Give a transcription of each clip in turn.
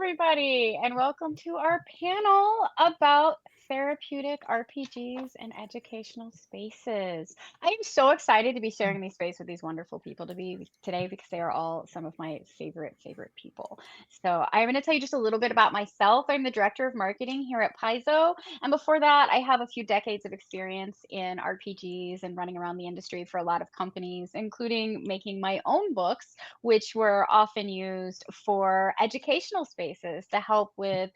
everybody, and welcome to our panel about therapeutic RPGs and educational spaces. I am so excited to be sharing these space with these wonderful people today because they are all some of my favorite people. So I'm going to tell you just a little bit about myself. I'm the director of marketing here at Paizo, and before that, I have a few decades of experience in RPGs and running around the industry for a lot of companies, including making my own books which were often used for educational spaces to help with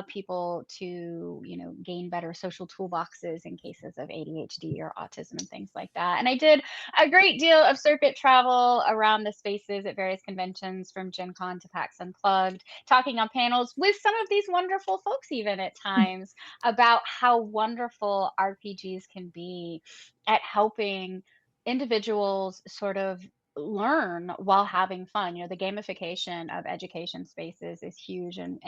people to, gain better social toolboxes in cases of ADHD or autism and things like that. And I did a great deal of circuit travel around the spaces at various conventions, from Gen Con to PAX Unplugged, talking on panels with some of these wonderful folks, even at times, about how wonderful RPGs can be at helping individuals sort of learn while having fun. The gamification of education spaces is huge and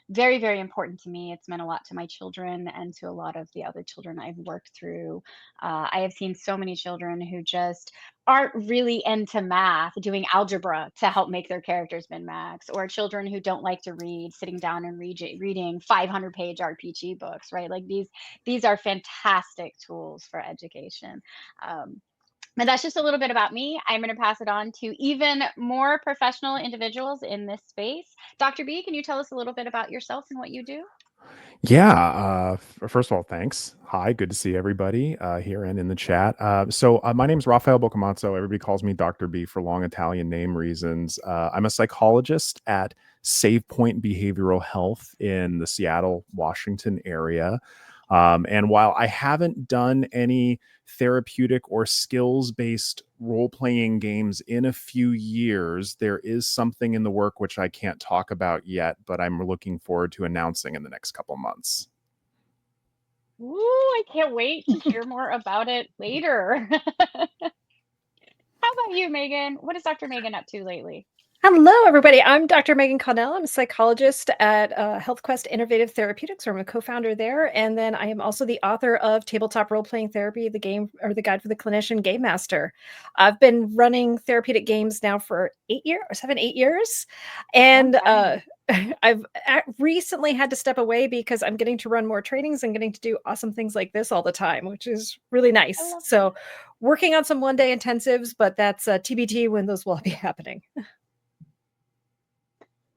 very important to me. It's meant a lot to my children and to a lot of the other children I've worked through. I have seen so many children who just aren't really into math doing algebra to help make their characters min max, or children who don't like to read sitting down and reading 500-page RPG books, right? Like these are fantastic tools for education. And that's just a little bit about me. I'm going to pass it on to even more professional individuals in this space. Dr. B, can you tell us a little bit about yourself and what you do? Yeah. First of all, thanks. Hi, good to see everybody here and in the chat. My name is Rafael Bocamanzo. Everybody calls me Dr. B for long Italian name reasons. I'm a psychologist at Save Point Behavioral Health in the Seattle, Washington area. And while I haven't done any therapeutic or skills based role playing games in a few years, there is something in the work which I can't talk about yet, but I'm looking forward to announcing in the next couple months. Ooh, I can't wait to hear more about it later. How about you, Megan? What is Dr. Megan up to lately? Hello, everybody. I'm Dr. Megan Connell. I'm a psychologist at HealthQuest Innovative Therapeutics, where I'm a co-founder there. And then I am also the author of Tabletop Role-Playing Therapy, the game or the guide for the clinician game master. I've been running therapeutic games now for 8 years. And I've recently had to step away because I'm getting to run more trainings and getting to do awesome things like this all the time, which is really nice. So working on some one-day intensives, but that's TBT when those will be happening.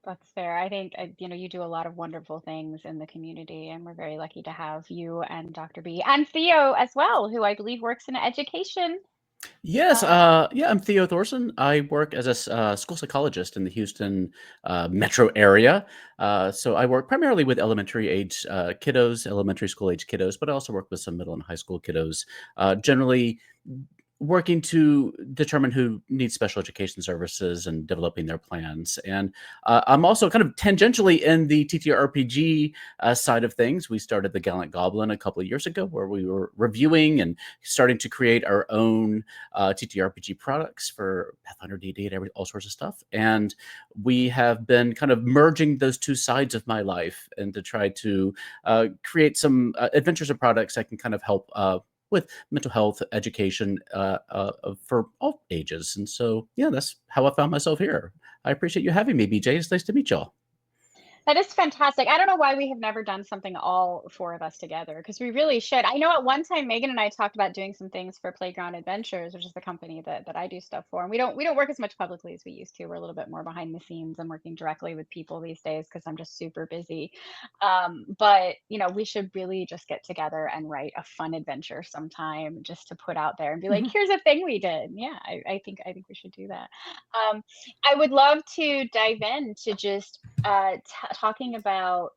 That's fair. I think, you do a lot of wonderful things in the community, and we're very lucky to have you and Dr. B and Theo as well, who I believe works in education. Yes, I'm Theo Thourson. I work as a school psychologist in the Houston metro area. So I work primarily with elementary age kiddos, elementary school age kiddos, but I also work with some middle and high school kiddos. Generally working to determine who needs special education services and developing their plans. And I'm also kind of tangentially in the TTRPG side of things. We started the Gallant Goblin a couple of years ago, where we were reviewing and starting to create our own TTRPG products for Pathfinder D&D and all sorts of stuff. And we have been kind of merging those two sides of my life and to try to create some adventures and products that can kind of help with mental health education for all ages. And so, yeah, that's how I found myself here. I appreciate you having me, BJ. It's nice to meet y'all. That is fantastic. I don't know why we have never done something all four of us together, because we really should. I know at one time Megan and I talked about doing some things for Playground Adventures, which is the company that I do stuff for. And we don't work as much publicly as we used to. We're a little bit more behind the scenes and working directly with people these days because I'm just super busy. But we should really just get together and write a fun adventure sometime just to put out there and be like, here's a thing we did. Yeah, I think we should do that. I would love to dive into just talking about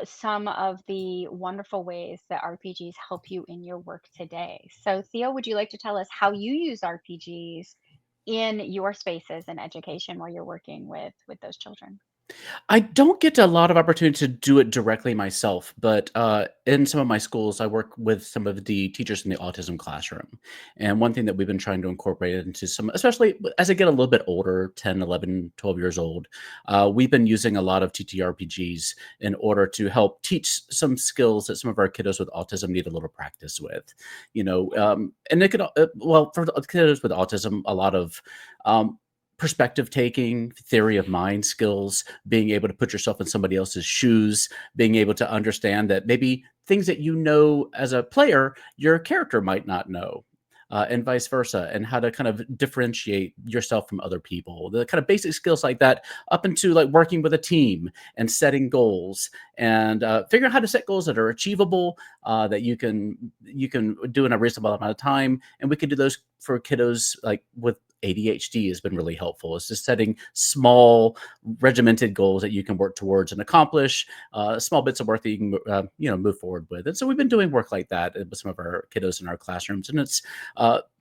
some of the wonderful ways that RPGs help you in your work today. So, Theo, would you like to tell us how you use RPGs in your spaces and education where you're working with those children? I don't get a lot of opportunity to do it directly myself, but in some of my schools, I work with some of the teachers in the autism classroom. And one thing that we've been trying to incorporate into some, especially as I get a little bit older, 10, 11, 12 years old, we've been using a lot of TTRPGs in order to help teach some skills that some of our kiddos with autism need a little practice with. And it could, well, for the kiddos with autism, a lot of perspective taking, theory of mind skills, being able to put yourself in somebody else's shoes, being able to understand that maybe things that you know as a player, your character might not know. And vice versa, and how to kind of differentiate yourself from other people. The kind of basic skills like that, up into like working with a team and setting goals, and figuring out how to set goals that are achievable, that you can do in a reasonable amount of time. And we can do those for kiddos like with ADHD has been really helpful. It's just setting small, regimented goals that you can work towards and accomplish, small bits of work that you can, move forward with. And so we've been doing work like that with some of our kiddos in our classrooms, and it's,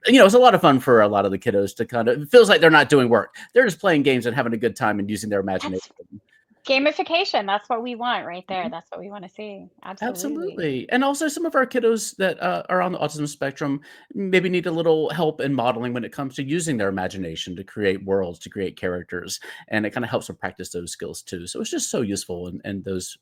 it's a lot of fun for a lot of the kiddos to kind of, it feels like they're not doing work. They're just playing games and having a good time and using their imagination. Gamification. That's what we want right there. That's what we want to see. Absolutely. And also some of our kiddos that are on the autism spectrum maybe need a little help in modeling when it comes to using their imagination to create worlds, to create characters. And it kind of helps them practice those skills too. So it's just so useful in those,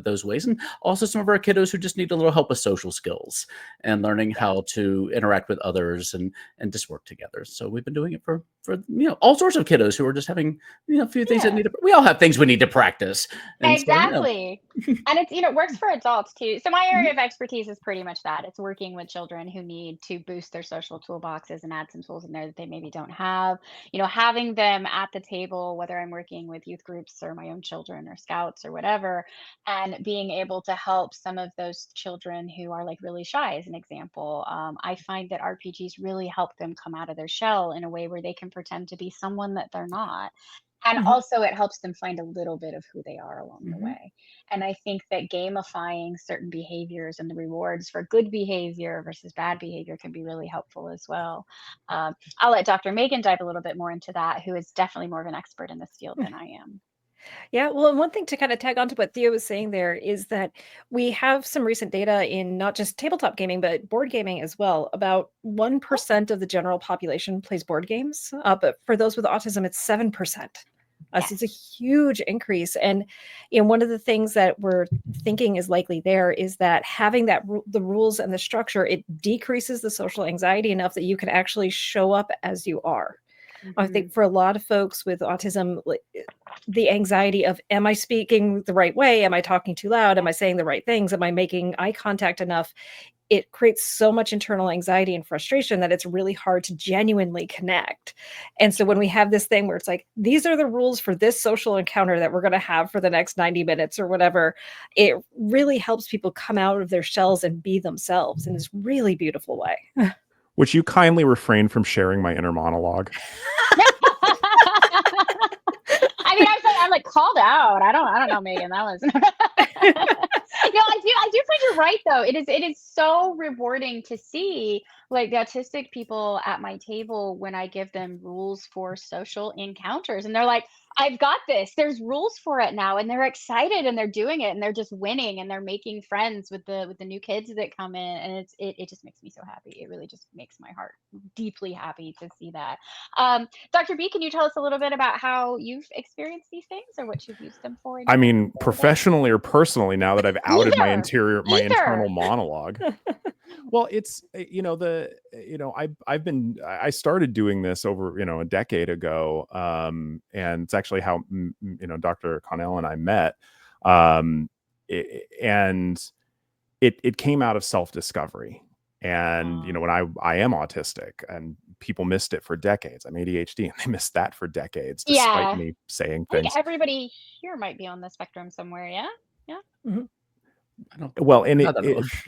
those ways. And also some of our kiddos who just need a little help with social skills and learning how to interact with others and just work together. So we've been doing it for all sorts of kiddos who are just having, a few things that we all have things we need to practice. And exactly. So, and it's, it works for adults too. So my area of expertise is pretty much that. It's working with children who need to boost their social toolboxes and add some tools in there that they maybe don't have. Having them at the table, whether I'm working with youth groups or my own children or scouts or whatever, and being able to help some of those children who are like really shy, as an example. I find that RPGs really help them come out of their shell in a way where they can pretend to be someone that they're not. And also it helps them find a little bit of who they are along the way. And I think that gamifying certain behaviors and the rewards for good behavior versus bad behavior can be really helpful as well. I'll let Dr. Megan dive a little bit more into that, who is definitely more of an expert in this field than I am. Yeah, well, and one thing to kind of tag on to what Theo was saying there is that we have some recent data in not just tabletop gaming, but board gaming as well. About 1% of the general population plays board games, but for those with autism, it's 7%. So it's a huge increase. And one of the things that we're thinking is likely there is that having that the rules and the structure, it decreases the social anxiety enough that you can actually show up as you are. I think for a lot of folks with autism, the anxiety of, am I speaking the right way? Am I talking too loud? Am I saying the right things? Am I making eye contact enough? It creates so much internal anxiety and frustration that it's really hard to genuinely connect. And so when we have this thing where it's like, these are the rules for this social encounter that we're going to have for the next 90 minutes or whatever, it really helps people come out of their shells and be themselves in this really beautiful way. Would you kindly refrain from sharing my inner monologue? I mean, I'm like called out. I don't know, Megan. That was. I do find you're right though. It is so rewarding to see like the autistic people at my table when I give them rules for social encounters, and they're like, I've got this. There's rules for it now, and they're excited and they're doing it and they're just winning and they're making friends with the new kids that come in, and it just makes me so happy. It really just makes my heart deeply happy to see that. Dr. B, can you tell us a little bit about how you've experienced these things or what you've used them for? I mean, professionally or personally, now that I've outed my internal monologue. Well, it's, I started doing this over, a decade ago. And it's actually how, Dr. Connell and I met. And it came out of self-discovery. And, when I am autistic and people missed it for decades. I'm ADHD and they missed that for decades, despite me saying things. I think everybody here might be on the spectrum somewhere. Yeah. Yeah. Well, and it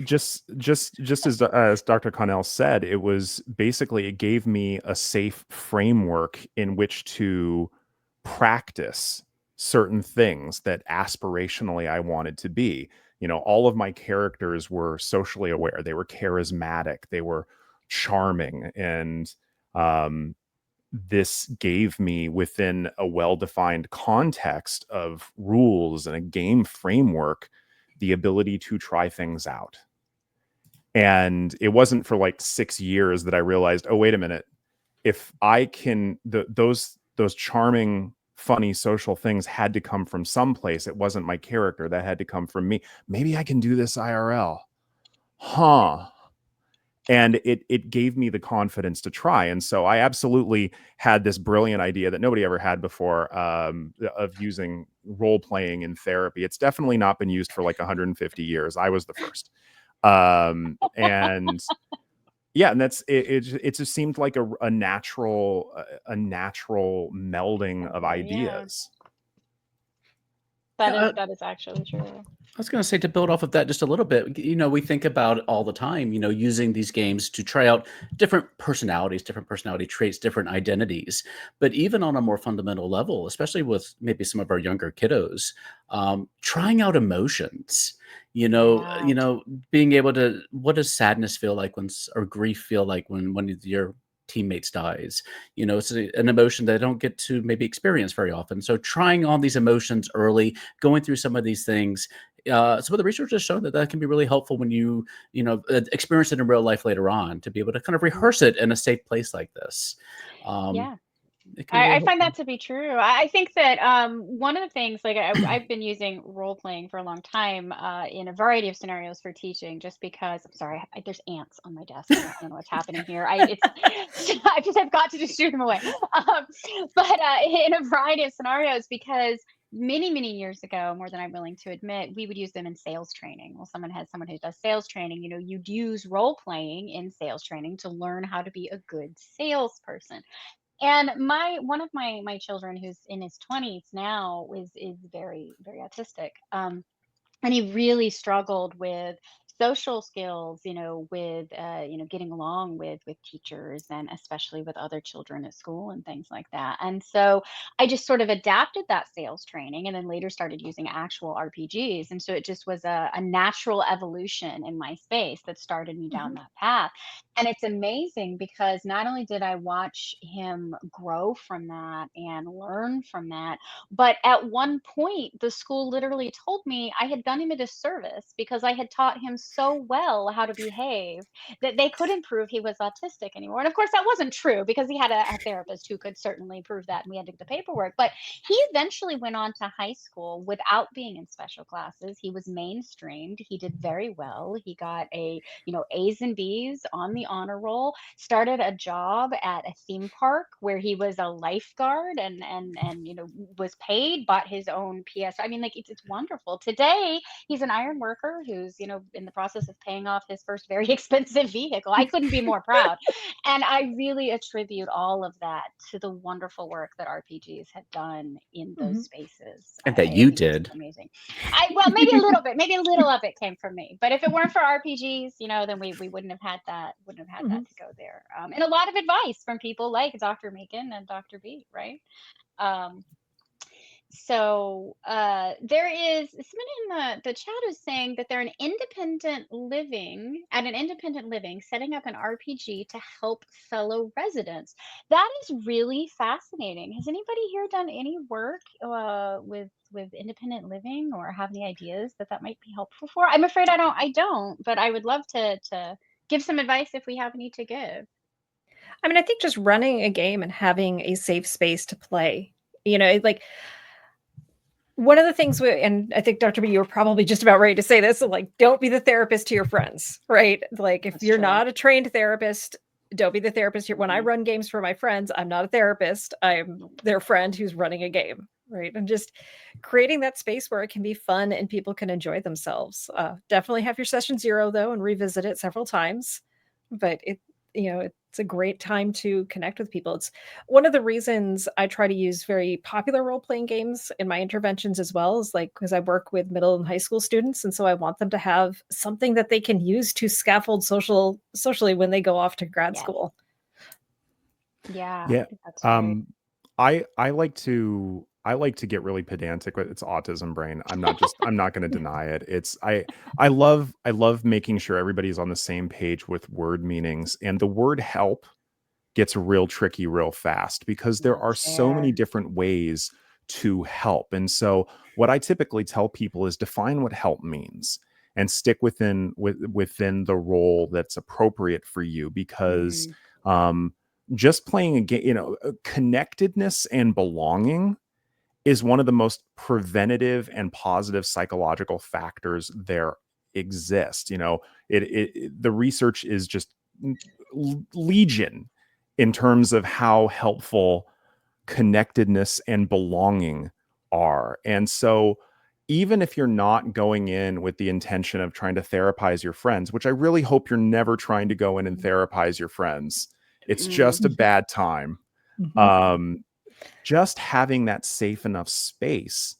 just as Dr. Connell said, it was basically, it gave me a safe framework in which to practice certain things that aspirationally I wanted to be. All of my characters were socially aware. They were charismatic. They were charming. And this gave me, within a well-defined context of rules and a game framework, the ability to try things out. And it wasn't for like 6 years that I realized, oh, wait a minute, if I can, those charming, funny social things had to come from someplace. It wasn't my character. That had to come from me. Maybe I can do this IRL. and it gave me the confidence to try. And so I absolutely had this brilliant idea that nobody ever had before, of using role playing in therapy. It's definitely not been used for like 150 years. I was the first. And yeah, and that's it just seemed like a natural melding of Yeah. ideas. That is actually true. I was going to say, to build off of that just a little bit, we think about it all the time, using these games to try out different personalities, different personality traits, different identities. But even on a more fundamental level, especially with maybe some of our younger kiddos, trying out emotions, Yeah. being able to, what does sadness feel like or grief feel like when one of your teammates dies? It's an emotion that I don't get to maybe experience very often. So trying on these emotions early, going through some of these things, some of the research has shown that can be really helpful when you experience it in real life later on, to be able to kind of rehearse it in a safe place like this. Yeah. It can be really I find helpful. that to be true. I think that one of the things, like I've been using role playing for a long time in a variety of scenarios for teaching, just because I'm sorry, there's ants on my desk. I don't know what's happening here. I've got to just shoot them away. But in a variety of scenarios, because many years ago, more than I'm willing to admit, we would use them in sales training. Well, someone who does sales training, you'd use role playing in sales training to learn how to be a good salesperson. And one of my children, who's in his 20s now, is very autistic. And he really struggled with social skills, with getting along with teachers, and especially with other children at school and things like that. And so I just sort of adapted that sales training, and then later started using actual RPGs. And so it just was a natural evolution in my space that started me down Mhm. that path. And it's amazing, because not only did I watch him grow from that and learn from that, but at one point, the school literally told me I had done him a disservice, because I had taught him so well how to behave that they couldn't prove he was autistic anymore. And of course, that wasn't true, because he had a therapist who could certainly prove that, and we had to do the paperwork. But he eventually went on to high school without being in special classes. He was mainstreamed. He did very well. He got A's and B's on the honor roll, started a job at a theme park where he was a lifeguard, and was paid, bought his own PS. I mean, like, it's wonderful. Today, he's an iron worker who's, in the process of paying off his first very expensive vehicle. I couldn't be more proud. And I really attribute all of that to the wonderful work that RPGs have done in those Mhm. spaces. And that I you think it's did. just amazing. Well, maybe a little bit, maybe a little of it came from me. But if it weren't for RPGs, then we wouldn't have had Mhm. that to go there. And a lot of advice from people like Dr. Macon and Dr. B, right? Um, there is someone in the chat is saying that they're at an independent living, setting up an RPG to help fellow residents. That is really fascinating. Has anybody here done any work with independent living, or have any ideas that might be helpful for? I'm afraid I don't, but I would love to give some advice if we have any to give. I mean, I think just running a game and having a safe space to play, like one of the things and I think Dr. B, you were probably just about ready to say this, so like, don't be the therapist to your friends, right? Like, if That's you're true. not a trained therapist, don't be the therapist. When I Mhm. run games for my friends, I'm not a therapist. I'm their friend who's running a game, right? And just creating that space where it can be fun and people can enjoy themselves. Definitely have your session 0 though, and revisit it several times. But it's a great time to connect with people. It's one of the reasons I try to use very popular role playing games in my interventions as well, is like because I work with middle and high school students, and so I want them to have something that they can use to scaffold socially when they go off to grad Yes. school. Yeah, I Yeah. think that's right. I like to get really pedantic with it's autism brain. I'm not going to deny it. I love making sure everybody's on the same page with word meanings, and the word help gets real tricky real fast, because there are That's so fair. many different ways to help. And so what I typically tell people is define what help means and stick within the role that's appropriate for you, because Mhm. um just playing a game, connectedness and belonging is one of the most preventative and positive psychological factors there exist. The research is just legion in terms of how helpful connectedness and belonging are. And so even if you're not going in with the intention of trying to therapize your friends, which I really hope you're never trying to go in and therapize your friends, it's just a bad time. Just having that safe enough space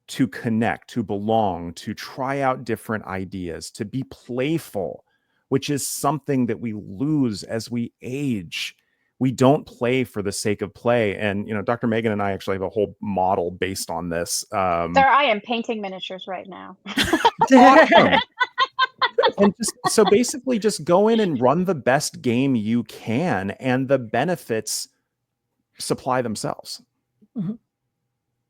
to connect, to belong, to try out different ideas, to be playful, which is something that we lose as we age. We don't play for the sake of play. And, Dr. Megan and I actually have a whole model based on this. Sir, I am painting miniatures right now. Awesome. And so basically just go in and run the best game you can, and the benefits supply themselves.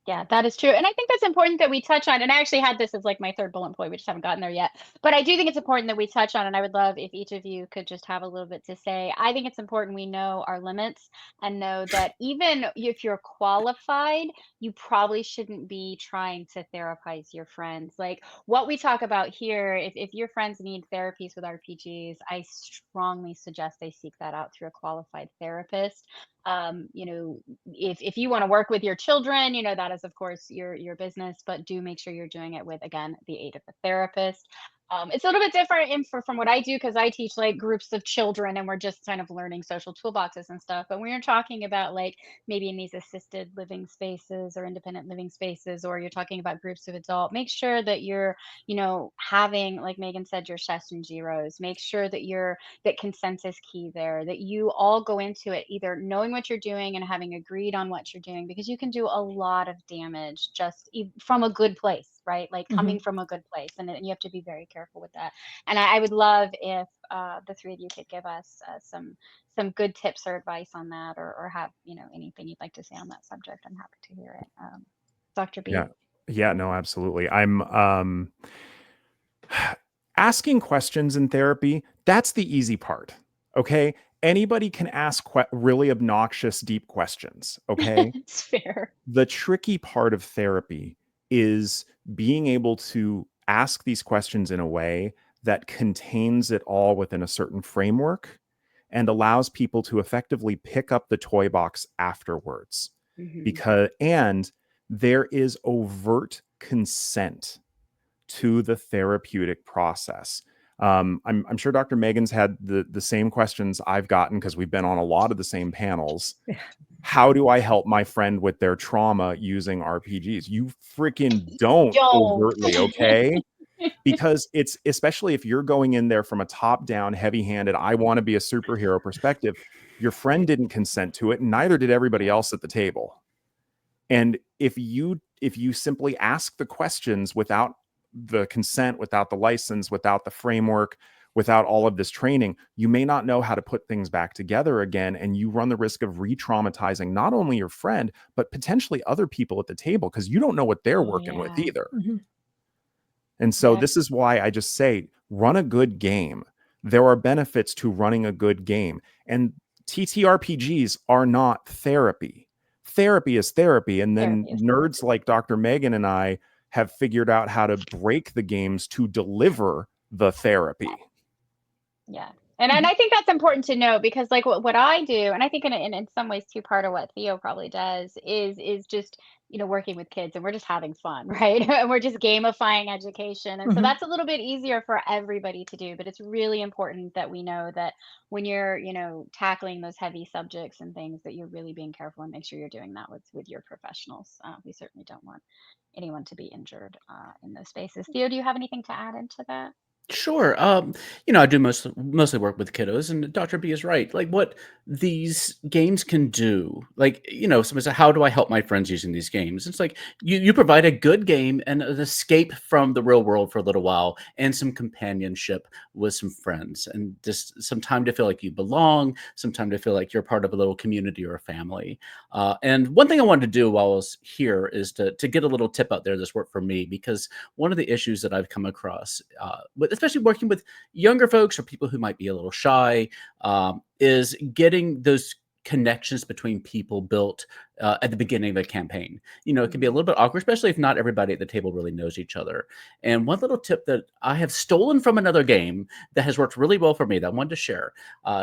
Yeah, that is true. And I think that's important that we touch on. And I actually had this as like my third bullet point. We just haven't gotten there yet. But I do think it's important that we touch on, and I would love if each of you could just have a little bit to say. I think it's important we know our limits and know that even if you're qualified, you probably shouldn't be trying to therapize your friends. Like what we talk about here, if your friends need therapies with RPGs, I strongly suggest they seek that out through a qualified therapist. If you want to work with your children, that is of course your business, but do make sure you're doing it with, again, the aid of a therapist. It's a little bit different from what I do, because I teach like groups of children and we're just kind of learning social toolboxes and stuff. But when you're talking about like maybe in these assisted living spaces or independent living spaces, or you're talking about groups of adult, make sure that you're, having, like Megan said, your session zeros. Make sure that consent is key there, that you all go into it either knowing what you're doing and having agreed on what you're doing, because you can do a lot of damage just from a good place, right? Like coming from a good place. And you have to be very careful with that. And I would love if the three of you could give us some good tips or advice on that, or have, anything you'd like to say on that subject. I'm happy to hear it. Dr. B. Yeah, no, absolutely. I'm asking questions in therapy. That's the easy part. Okay. Anybody can ask really obnoxious, deep questions. Okay. It's fair. The tricky part of therapy is being able to ask these questions in a way that contains it all within a certain framework and allows people to effectively pick up the toy box afterwards. And there is overt consent to the therapeutic process. I'm sure Dr. Megan's had the same questions I've gotten, because we've been on a lot of the same panels. How do I help my friend with their trauma using RPGs? You freaking don't overtly, okay? Because it's, especially if you're going in there from a top-down, heavy-handed, I want to be a superhero perspective, your friend didn't consent to it, and neither did everybody else at the table. And if you simply ask the questions without the consent, without the license, without the framework, without all of this training, you may not know how to put things back together again. And you run the risk of re-traumatizing not only your friend, but potentially other people at the table, because you don't know what they're working with either. And so this is why I just say, run a good game. There are benefits to running a good game. And TTRPGs are not therapy. Therapy is therapy. And then nerds like Dr. Megan and I have figured out how to break the games to deliver the therapy. Yeah. And I think that's important to know, because like what I do, and I think in some ways too, part of what Theo probably does is just, working with kids, and we're just having fun, right? And we're just gamifying education. And so that's a little bit easier for everybody to do, but it's really important that we know that when you're, tackling those heavy subjects and things, that you're really being careful and make sure you're doing that with your professionals. We certainly don't want anyone to be injured in those spaces. Theo, do you have anything to add into that? Sure. I do mostly work with kiddos, and Dr. B is right. Like what these games can do, like, somebody said, how do I help my friends using these games? It's like you provide a good game and an escape from the real world for a little while, and some companionship with some friends, and just some time to feel like you belong, some time to feel like you're part of a little community or a family. And one thing I wanted to do while I was here is to get a little tip out there that's worked for me, because one of the issues that I've come across, especially working with younger folks or people who might be a little shy, is getting those connections between people built at the beginning of a campaign. It can be a little bit awkward, especially if not everybody at the table really knows each other. And one little tip that I have stolen from another game that has worked really well for me that I wanted to share.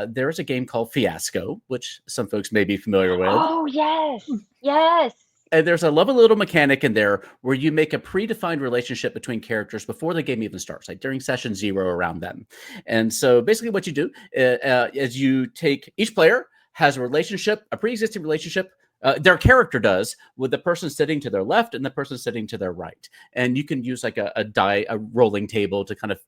There is a game called Fiasco, which some folks may be familiar with. Oh, yes. Yes. And there's a lovely little mechanic in there where you make a predefined relationship between characters before the game even starts, like during session 0 around them. And so basically what you do is you take each player has a relationship, a pre-existing relationship, their character does, with the person sitting to their left and the person sitting to their right. And you can use like a rolling table to kind of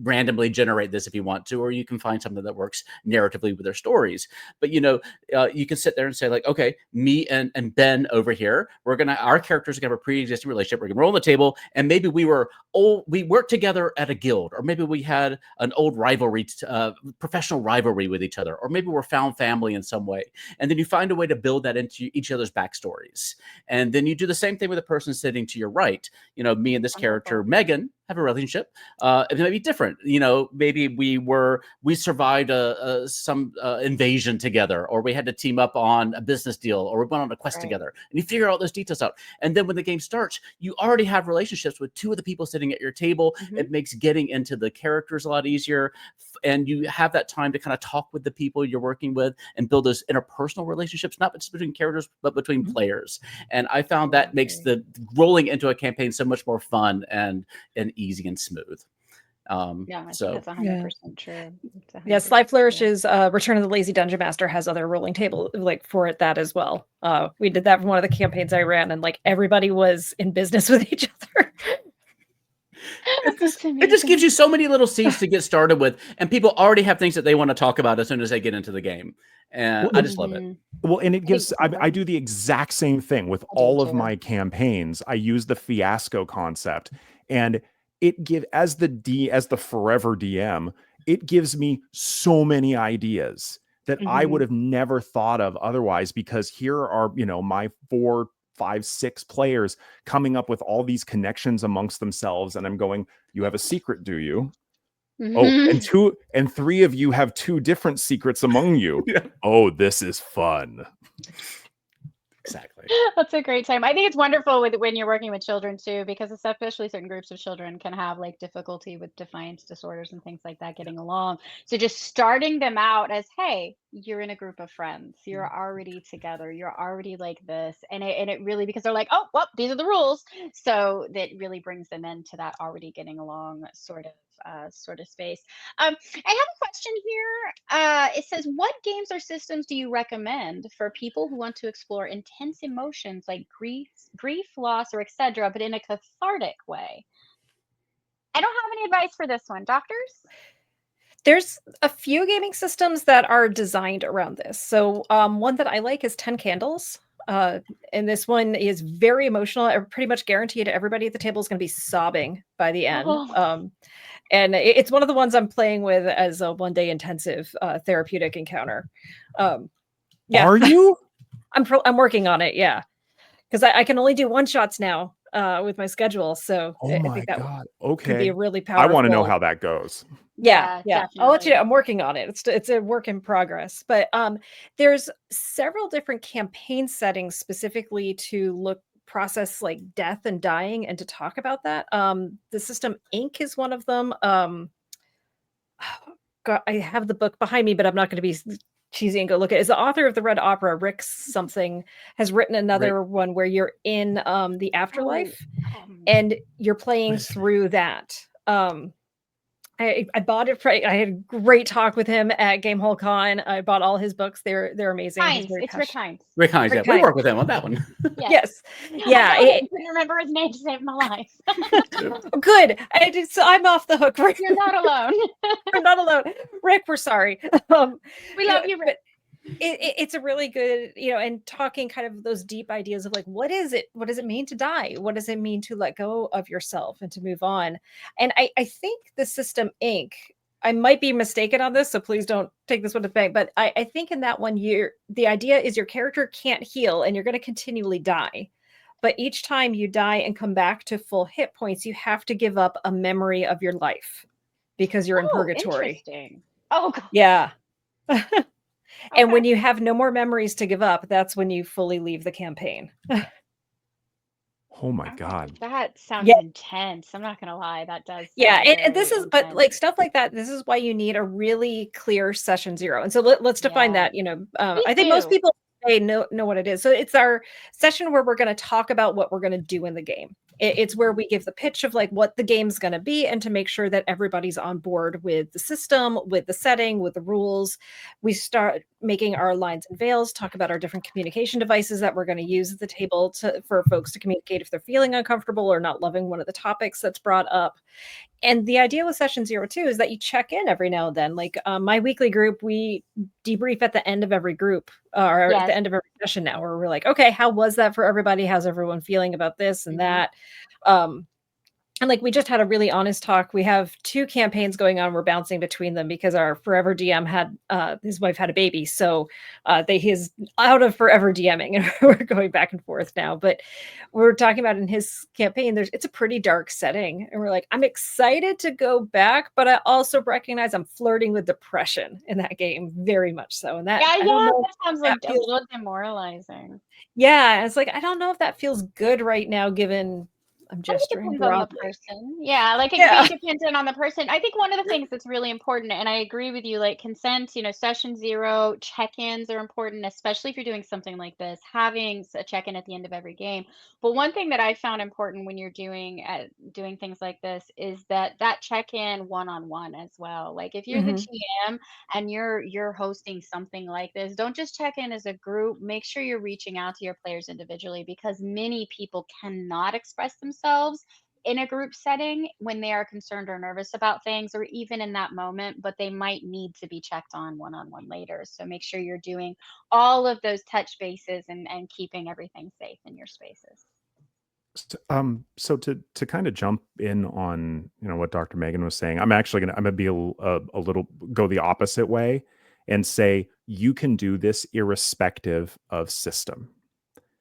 randomly generate this if you want to, or you can find something that works narratively with their stories. But you can sit there and say like, okay, me and Ben over here, our characters are gonna have a pre-existing relationship. We're gonna roll on the table, and maybe we worked together at a guild, or maybe we had an old rivalry, professional rivalry with each other, or maybe we're found family in some way. And then you find a way to build that into each other's backstories. And then you do the same thing with the person sitting to your right. Me and this character, Megan, have a relationship. It may be different. Maybe we survived some invasion together, or we had to team up on a business deal, or we went on a quest together. And you figure all those details out. And then when the game starts, you already have relationships with 2 of the people sitting at your table. It makes getting into the characters a lot easier. And you have that time to kind of talk with the people you're working with and build those interpersonal relationships, not just between characters, but between players. And I found that makes the rolling into a campaign so much more fun and easy and smooth. I think that's 100% true. Yeah, Sly Flourish's Return of the Lazy Dungeon Master has other rolling table like for that as well. We did that from one of the campaigns I ran, and like everybody was in business with each other. It just gives you so many little seeds to get started with, and people already have things that they want to talk about as soon as they get into the game. And I just love it. Well, and it gives, I do the exact same thing with all of my campaigns. I use the Fiasco concept, and it as the forever DM, it gives me so many ideas that I would have never thought of otherwise, because here are, my 4, 5, 6 players coming up with all these connections amongst themselves. And I'm going, you have a secret, do you? Oh, and 3 of you have 2 different secrets among you. Oh, this is fun. Exactly. That's a great time. I think it's wonderful when you're working with children too, because especially certain groups of children can have like difficulty with defiance disorders and things like that getting along. So just starting them out as, hey, you're in a group of friends, you're already together, you're already like this, and it really, because they're like, oh, well, these are the rules. So that really brings them into that already getting along sort of space. I have a question here. It says, what games or systems do you recommend for people who want to explore intense emotions like grief, loss, or etc., but in a cathartic way? I don't have any advice for this one. Doctors? There's a few gaming systems that are designed around this. So one that I like is 10 Candles. And this one is very emotional. I pretty much guaranteed everybody at the table is going to be sobbing by the end. And it's one of the ones I'm playing with as a one-day intensive therapeutic encounter. Yeah. Are you? I'm working on it, yeah. Because I can only do one-shots now with my schedule. So Oh I my think that God. could be Okay. a really powerful. I want to know how that goes. Yeah. I'll let you know. definitely. I'm working on it. It's a work in progress. But there's several different campaign settings specifically to process like death and dying and to talk about that. The system Inc. is one of them. God, I have the book behind me, but I'm not going to be cheesy and go look at it. Is the author of the Red Opera, Rick something, has written another one where you're in the afterlife and you're playing through that. I bought it. I had a great talk with him at Gamehole Con. I bought all his books. They're amazing. Hines. It's Rick Hines. Rick Hines, yeah. We work with him on that one. Yes. Yeah. I couldn't remember his name to save my life. Good. I'm off the hook. You're not alone. We're not alone. Rick, we're sorry. We love you, Rick. It's a really good, and talking kind of those deep ideas of like, what does it mean to die? What does it mean to let go of yourself and to move on? And I think the system Inc., I might be mistaken on this, so please don't take this one to the bank, but I think in that one the idea is your character can't heal and you're going to continually die. But each time you die and come back to full hit points, you have to give up a memory of your life because you're in purgatory. Interesting. Oh, God. Yeah. And when Okay. you have no more memories to give up, that's when you fully leave the campaign. Oh my Okay. God. That sounds Yeah. intense. I'm not gonna lie. That does Yeah, sound and this very is but, intense. like, stuff like that, this is why you need a really clear session 0, and so let's define Yeah. that, you know, Please I think most do. people today know what it is. So it's our session where we're gonna talk about what we're gonna do in the game. It's where Mhm. we give the pitch of, like, what the game's gonna be and to make sure that everybody's on board with the system, with the setting, with the rules. We start making our lines and veils, talk about our different communication devices that we're gonna use at the table for folks to communicate if they're feeling uncomfortable or not loving one of the topics that's brought up. And the idea with session 02 is that you check in every now and then. Like my weekly group, we debrief at the end of every group or at the Yes. end of every session now, where we're like, okay, how was that for everybody? How's everyone feeling about this and Mhm. that? Um, and like we just had a really honest talk. We have 2 campaigns going on. We're bouncing between them because our forever DM had his wife had a baby. So he's out of forever DMing and we're going back and forth now. But we're talking about in his campaign, it's a pretty dark setting. And we're like, I'm excited to go back, but I also recognize I'm flirting with depression in that game, very much so. And that Yeah, I don't yeah, know if that sounds that like a feels little demoralizing. yeah, it's like I don't know if that feels good right now, given I'm I think it gesturing depends on the broadly. person. Yeah, like it could Yeah. be dependent on the person. I think one of the things that's really important, and I agree with you, like consent, session 0, check-ins are important, especially if you're doing something like this, having a check-in at the end of every game. But one thing that I found important when you're doing things like this is that check-in one-on-one as well. Like if you're the Mhm. GM and you're hosting something like this, don't just check in as a group. Make sure you're reaching out to your players individually because many people cannot express themselves in a group setting when they are concerned or nervous about things or even in that moment, but they might need to be checked on one-on-one later. So make sure you're doing all of those touch bases and keeping everything safe in your spaces. So to kind of jump in on what Dr. Megan was saying, I'm gonna be a little go the opposite way and say you can do this irrespective of system.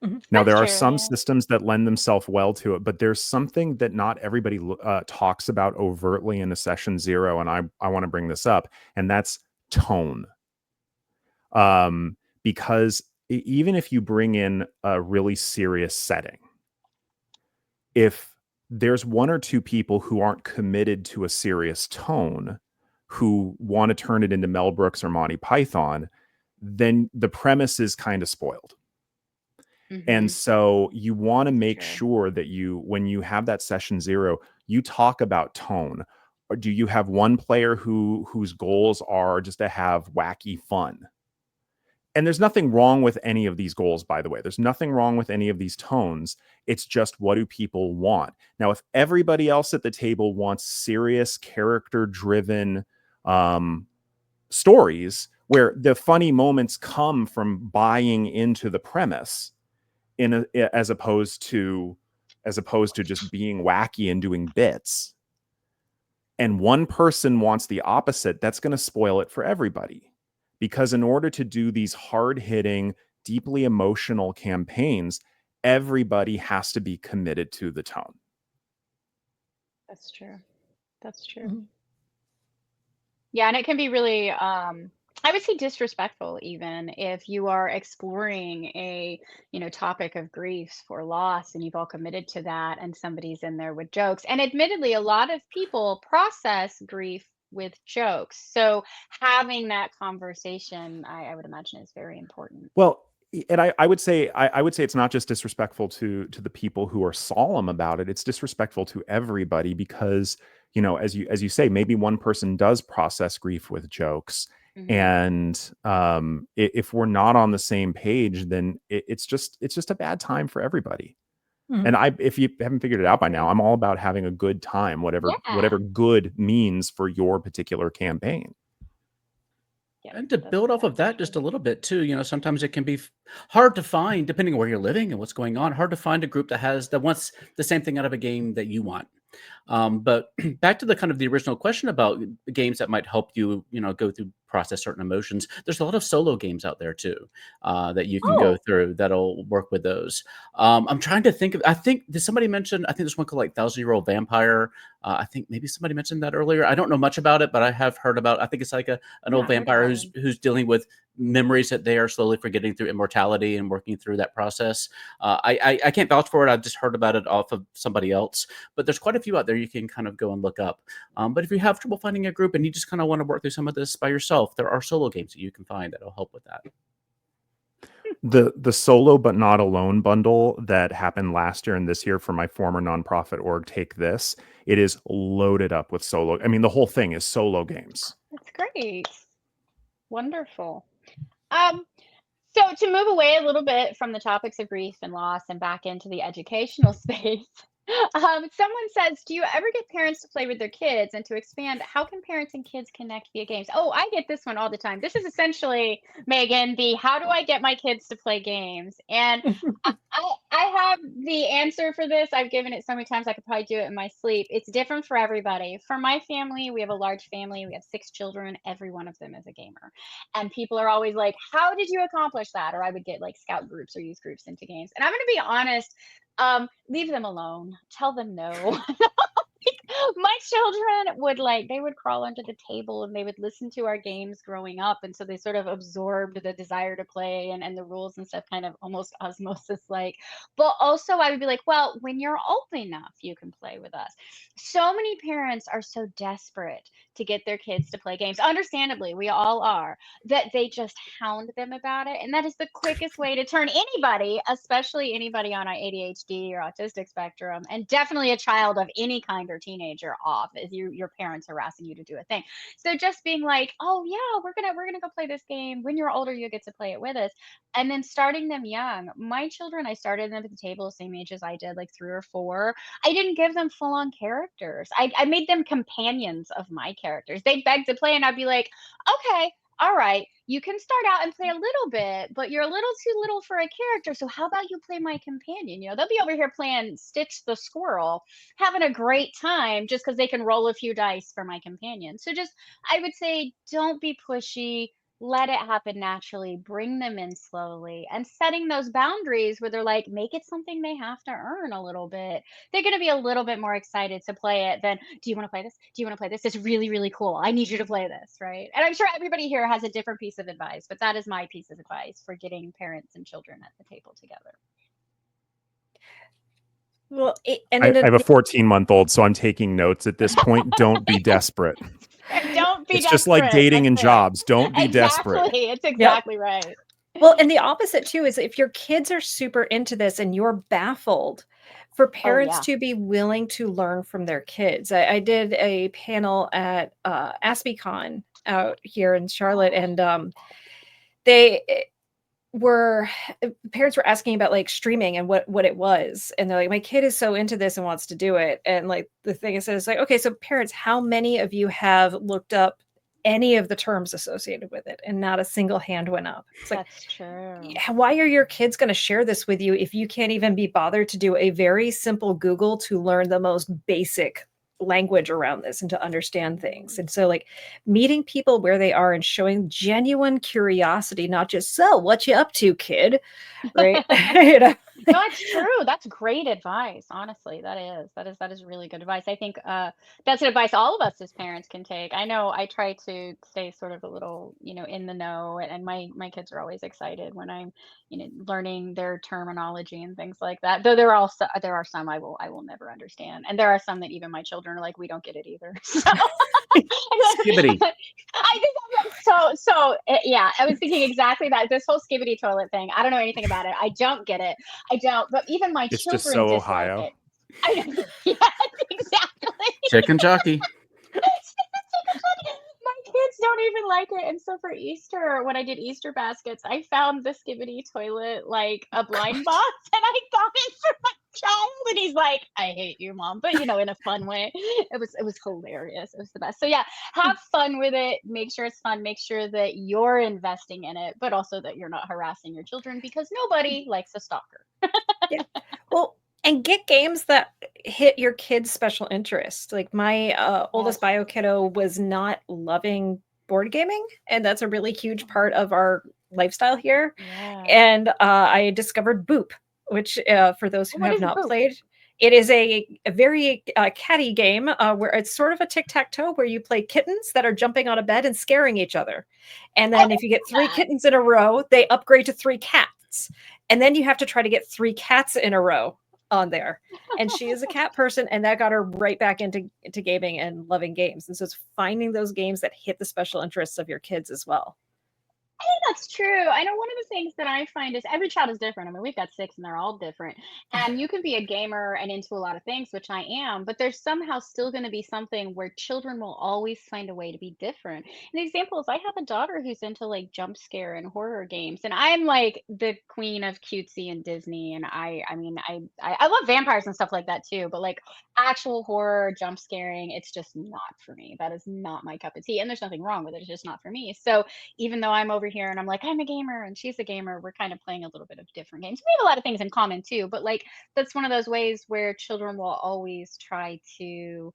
Mhm. Now That's there are true. some Yeah. systems that lend themselves well to it, but there's something that not everybody talks about overtly in a session 0, and I want to bring this up, and that's tone. Because even if you bring in a really serious setting, if there's 1 or 2 people who aren't committed to a serious tone, who want to turn it into Mel Brooks or Monty Python, then the premise is kind of spoiled. And Hmm. so you want to That's make true. sure that when you have that session 0, you talk about tone. Or do you have one player whose goals are just to have wacky fun? And there's nothing wrong with any of these goals, by the way. There's nothing wrong with any of these tones. It's just, what do people want? Now, if everybody else at the table wants serious, character-driven stories where the funny moments come from buying into the premise, as opposed to just being wacky and doing bits, and one person wants the opposite, that's going to spoil it for everybody. Because in order to do these hard-hitting, deeply emotional campaigns, everybody has to be committed to the tone. That's true. That's true. Mhm. Yeah, and it can be really, I would say disrespectful even if you are exploring a topic of grief or loss and you've all committed to that and somebody's in there with jokes. And admittedly, a lot of people process grief with jokes. So having that conversation, I would imagine is very important. Well, and I would say I would say it's not just disrespectful to the people who are solemn about it. It's disrespectful to everybody because as you say, maybe one person does process grief with jokes, Hmm. and if we're not on the same page, then it's just a bad time for everybody. Mhm. And if you haven't figured it I out by now, agree. I'm all about having a good time, Yeah. whatever good means for your particular campaign. Yep. And to That's build off of exactly that true. just a little bit too, sometimes it can be hard to find, depending on where you're living and what's going on, hard to find a group that wants the same thing out of a game that you want. But back to the kind of the original question about games that might help you, go through process certain emotions. There's a lot of solo games out there too that you can go Oh, through that'll work with those. I'm trying to think of. I think did somebody mention? I think there's one called like 1,000-Year-Old Vampire. I think maybe somebody mentioned that earlier. I don't know much about it, but I have heard about. I think it's like an old not heard of vampire that who's one. who's dealing with memories that they are slowly forgetting through immortality and working through that process. I can't vouch for it. I've just heard about it off of somebody else, but there's quite a few out there you can kind of go and look up. But if you have trouble finding a group and you just kind of want to work through some of this by yourself, there are solo games that you can find that'll help with that. The solo but not alone bundle that happened last year and this year for my former nonprofit org, Take This, it is loaded up with solo. I mean, the whole thing is solo games. That's great. Wonderful. So to move away a little bit from the topics of grief and loss and back into the educational space, someone says, do you ever get parents to play with their kids? And to expand, how can parents and kids connect via games? Oh, I get this one all the time. This is essentially, Megan, the how do I get my kids to play games? And I have the answer for this. I've given it so many times I could probably do it in my sleep. It's different for everybody. For my family, we have a large family. We have 6 children. Every one of them is a gamer. And people are always like, how did you accomplish that? Or I would get like scout groups or youth groups into games. And I'm going to be honest, leave them alone. Tell them no. My children would they would crawl under the table and they would listen to our games growing up, and so they sort of absorbed the desire to play and the rules and stuff, kind of almost osmosis like. But also I would be like, well, when you're old enough you can play with us. So many parents are so desperate to get their kids to play games, understandably, we all are, that they just hound them about it, and that is the quickest way to turn anybody, especially anybody on ADHD or autistic spectrum, and definitely a child of any kind or teenager, off if your parents harassing you to do a thing. So just being like, oh yeah, we're gonna go play this game. When you're older you'll get to play it with us. And then starting them young. My children, I started them at the table the same age as I did, like 3 or 4. I didn't give them full on characters. I made them companions of my characters. They'd beg to play, and I'd be like, okay, all right, you can start out and play a little bit, but you're a little too little for a character. So how about you play my companion? They'll be over here playing Stitch the Squirrel, having a great time just because they can roll a few dice for my companion. So just, I would say, don't be pushy. Let it happen naturally. Bring them in slowly and setting those boundaries where they're like, make it something they have to earn a little bit. They're going to be a little bit more excited to play it than, do you want to play this? Do you want to play this? It's really, really cool. I need you to play this, right? And I'm sure everybody here has a different piece of advice, but that is my piece of advice for getting parents and children at the table together. Well, I have a 14-month-old, so I'm taking notes at this point. Don't be desperate. Don't be It's desperate. just like dating and That's it. jobs. Don't be desperate. Exactly. It's exactly right. Well, and the opposite too is if your kids are super into this and you're baffled, for parents yeah. to be willing to learn from their kids. I did a panel at AspieCon out here in Charlotte, and parents were asking about like streaming and what it was, and they're like, my kid is so into this and wants to do it. And like the thing is like, okay, so parents, how many of you have looked up any of the terms associated with it? And not a single hand went up. It's like, that's true. why are your kids going to share this with you if you can't even be bothered to do a very simple Google to learn the most basic language around this and to understand things? And so like meeting people where they are and showing genuine curiosity, not just, so what you up to, kid? Right. No, it's true. That's great advice. Honestly, that is really good advice. I think that's an advice all of us as parents can take. I know I try to stay sort of a little, in the know, and my kids are always excited when I'm, learning their terminology and things like that. Though there are some I will never understand, and there are some that even my children are like, we don't get it either. So Skibbity. I think yeah, I was thinking exactly that. This whole skibbity toilet thing. I don't know anything about it. I don't get it. I don't. But even my It's children just so dislike Ohio. it. I know. Yes, exactly. Chicken jockey. My kids don't even like it. And so for Easter, when I did Easter baskets, I found the skibbity toilet like a blind box, and I got it for my child, and he's like, I hate you, Mom, but in a fun way. It was hilarious. It was the best. So yeah, have fun with it. Make sure it's fun. Make sure that you're investing in it, but also that you're not harassing your children, because nobody likes a stalker. Yeah. Well, And get games that hit your kids' special interest. Like my oldest Yes. bio kiddo was not loving board gaming, and that's a really huge part of our lifestyle here. Yeah. And I discovered Boop, which for those who What have is not Boop? played, it is a very catty game where it's sort of a tic-tac-toe where you play kittens that are jumping on a bed and scaring each other. And then if you get 3 that. kittens in a row, they upgrade to 3 cats. And then you have to try to get 3 cats in a row on there. And she is a cat person, and that got her right back into gaming and loving games. And so it's finding those games that hit the special interests of your kids as well. I think that's true. I know one of the things that I find is every child is different. I mean, we've got 6 and they're all different. And you can be a gamer and into a lot of things, which I am, but there's somehow still going to be something where children will always find a way to be different. And the example is I have a daughter who's into like jump scare and horror games, and I'm like the queen of cutesy and Disney. And I mean, I love vampires and stuff like that too, but like actual horror, jump scaring, it's just not for me. That is not my cup of tea. And there's nothing wrong with it. It's just not for me. So even though I'm over here and I'm like, I'm a gamer and she's a gamer, we're kind of playing a little bit of different games. We have a lot of things in common too, but like that's one of those ways where children will always try to,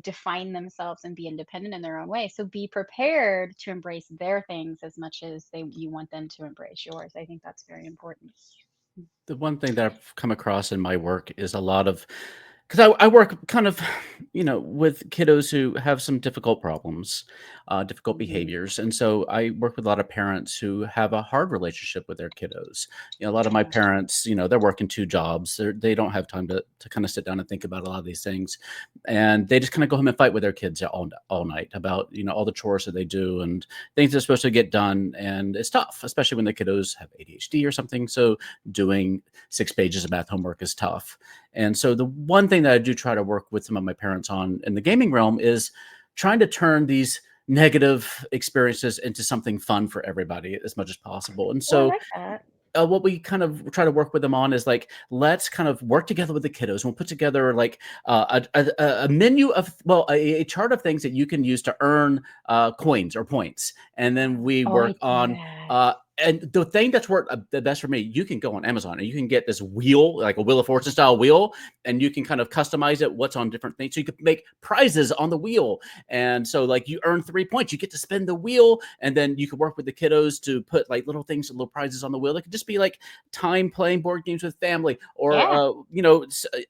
define themselves and be independent in their own way. So be prepared to embrace their things as much as you want them to embrace yours. I think that's very important. The one thing that I've come across in my work is a lot of, because I work kind of, with kiddos who have some difficult problems, difficult Mhm. behaviors. And so I work with a lot of parents who have a hard relationship with their kiddos. A lot of my Yeah. parents, they're working 2 jobs. They don't have time to kind of sit down and think about a lot of these things. And they just kind of go home and fight with their kids all night about, all the chores that they do and things they're supposed to get done. And it's tough, especially when the kiddos have ADHD or something. So doing 6 pages of math homework is tough. And so the one thing that I do try to work with some of my parents on in the gaming realm is trying to turn these negative experiences into something fun for everybody as much as possible. And Oh, I so like that. what we kind of try to work with them on is like, let's kind of work together with the kiddos. We'll put together like a menu of, well, a chart of things that you can use to earn coins or points. And then we Oh, I work do on, that. and the thing that's worked the best for me, you can go on Amazon and you can get this wheel, like a Wheel of Fortune style wheel, and you can kind of customize it, what's on different things. So you could make prizes on the wheel. And so like you earn 3 points, you get to spin the wheel, and then you can work with the kiddos to put like little things, little prizes on the wheel. It could just be like time playing board games with family, or Yeah.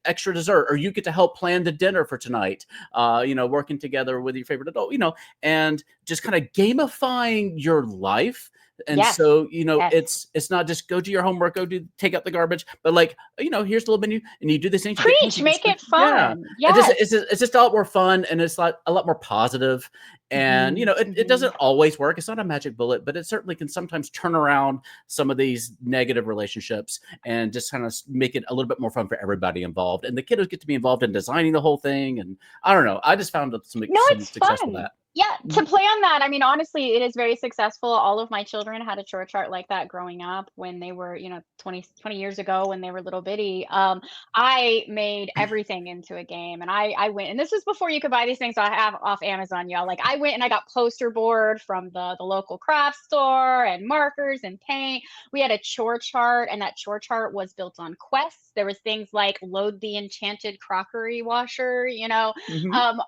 extra dessert, or you get to help plan the dinner for tonight, working together with your favorite adult, and just kind of gamifying your life. And Yes. so, Yes. it's not just go do your homework, take out the garbage, but like, here's the little menu and you do these things, you get points, Preach, you can make spend. it Yeah. fun. It's Yes. just, it's just a lot more fun, and it's like a lot more positive. And, Mhm. it doesn't always work. It's not a magic bullet, but it certainly can sometimes turn around some of these negative relationships and just kind of make it a little bit more fun for everybody involved. And the kiddos get to be involved in designing the whole thing. And I don't know, I just found No, some it's success with fun. that. Yeah, to Mhm. play on that, I mean, honestly, it is very successful. All of my children had a chore chart like that growing up when they were, 20 years ago when they were little bitty. I made everything into a game, and I went, and this was before you could buy these things I have off Amazon, y'all. Like I went and I got poster board from the local craft store and markers and paint. We had a chore chart, and that chore chart was built on quests. There was things like load the enchanted crockery washer. Mhm.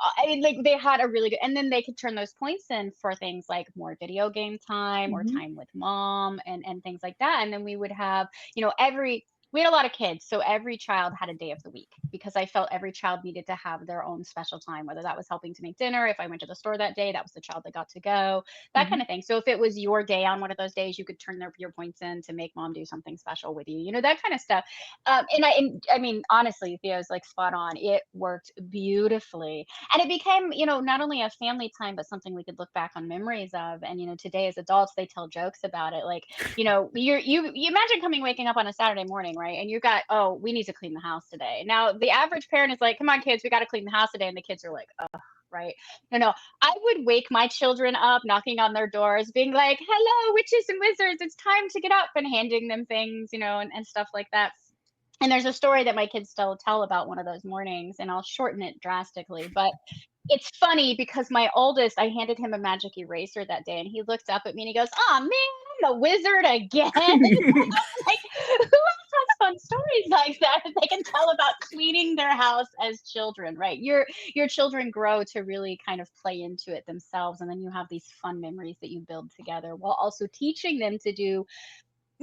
Like they had a really good, and then they could turn those points in for things like more video game time or Mhm. time with mom and things like that. And then we would have, every we had a lot of kids, so every child had a day of the week because I felt every child needed to have their own special time, whether that was helping to make dinner. If I went to the store that day, that was the child that got to go, that kind Mhm. of thing. So if it was your day on one of those days, you could turn your points in to make mom do something special with you, that kind of stuff. And I mean, honestly, Theo's like spot on. It worked beautifully. And it became, not only a family time, but something we could look back on memories of. And, today as adults, they tell jokes about it. Like, you imagine waking up on a Saturday morning, right? And you got, oh, we need to clean the house today. Now, the average parent is like, come on, kids, we got to clean the house today. And the kids are like, right? No, I would wake my children up, knocking on their doors, being like, hello, witches and wizards, it's time to get up, and handing them things, and stuff like that. And there's a story that my kids still tell about one of those mornings, and I'll shorten it drastically. But it's funny because my oldest, I handed him a magic eraser that day, and he looked up at me and he goes, "Oh man, I'm the wizard again." Like, who else has fun stories like that they can tell about cleaning their house as children, right? Your children grow to really kind of play into it themselves, and then you have these fun memories that you build together while also teaching them to do